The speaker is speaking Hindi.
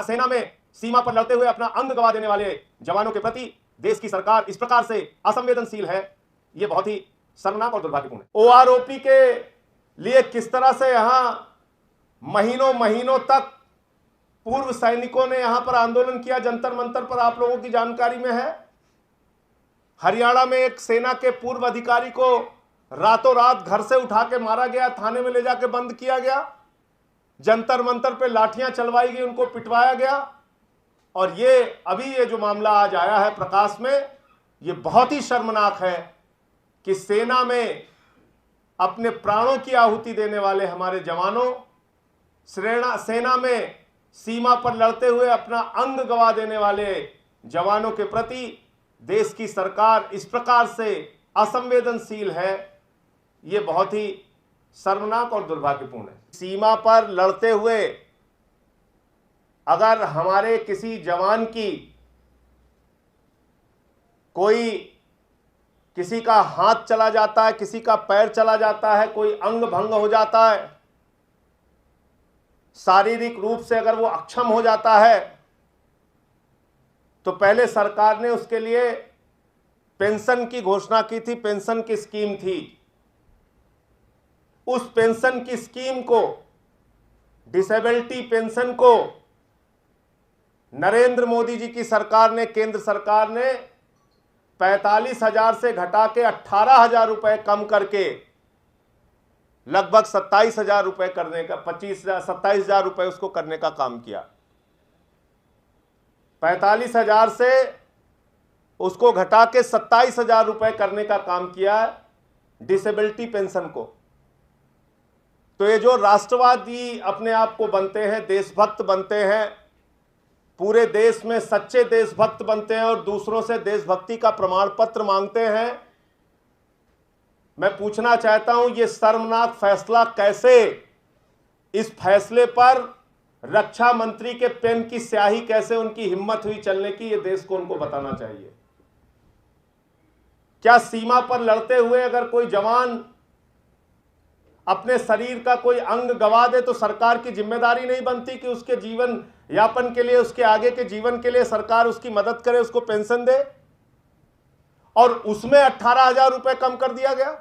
सेना में सीमा पर लड़ते हुए अपना अंग गवा देने वाले जवानों के प्रति देश की सरकार इस प्रकार से असंवेदनशील है, यह बहुत ही शर्मनाक और दुर्भाग्यपूर्ण है। ओआरओपी के लिए किस तरह से यहां महीनों महीनों तक पूर्व सैनिकों ने यहां पर आंदोलन किया जंतर मंतर पर, आप लोगों की जानकारी में है। हरियाणा में एक सेना के पूर्व अधिकारी को रातों रात घर से उठा के मारा गया, थाने में ले जाके बंद किया गया, जंतर मंतर पे लाठियां चलवाई गई, उनको पिटवाया गया। और ये जो मामला आज आया है प्रकाश में, ये बहुत ही शर्मनाक है कि सेना में अपने प्राणों की आहुति देने वाले हमारे जवानों, सेना में सीमा पर लड़ते हुए अपना अंग गवा देने वाले जवानों के प्रति देश की सरकार इस प्रकार से असंवेदनशील है, ये बहुत ही शर्मनाक और दुर्भाग्यपूर्ण है। सीमा पर लड़ते हुए अगर हमारे किसी जवान की किसी का हाथ चला जाता है, किसी का पैर चला जाता है, कोई अंग भंग हो जाता है, शारीरिक रूप से अगर वो अक्षम हो जाता है, तो पहले सरकार ने उसके लिए पेंशन की घोषणा की थी, पेंशन की स्कीम थी। उस पेंशन की स्कीम को, डिसेबिलिटी पेंशन को नरेंद्र मोदी जी की सरकार ने, केंद्र सरकार ने 45,000 से घटा के 18,000 रुपए कम करके लगभग 27,000 रुपए करने का, 27,000 रुपए उसको करने का काम किया। 45,000 से उसको घटा के 27,000 रुपए करने का काम किया डिसेबिलिटी पेंशन को। तो ये जो राष्ट्रवादी अपने आप को बनते हैं, देशभक्त बनते हैं, पूरे देश में सच्चे देशभक्त बनते हैं और दूसरों से देशभक्ति का प्रमाण पत्र मांगते हैं, मैं पूछना चाहता हूं ये शर्मनाक फैसला कैसे, इस फैसले पर रक्षा मंत्री के पेन की स्याही कैसे उनकी हिम्मत हुई चलने की, ये देश को उनको बताना चाहिए। क्या सीमा पर लड़ते हुए अगर कोई जवान अपने शरीर का कोई अंग गवा दे तो सरकार की जिम्मेदारी नहीं बनती कि उसके जीवन यापन के लिए, उसके आगे के जीवन के लिए सरकार उसकी मदद करे, उसको पेंशन दे? और उसमें 18,000 रुपए कम कर दिया गया।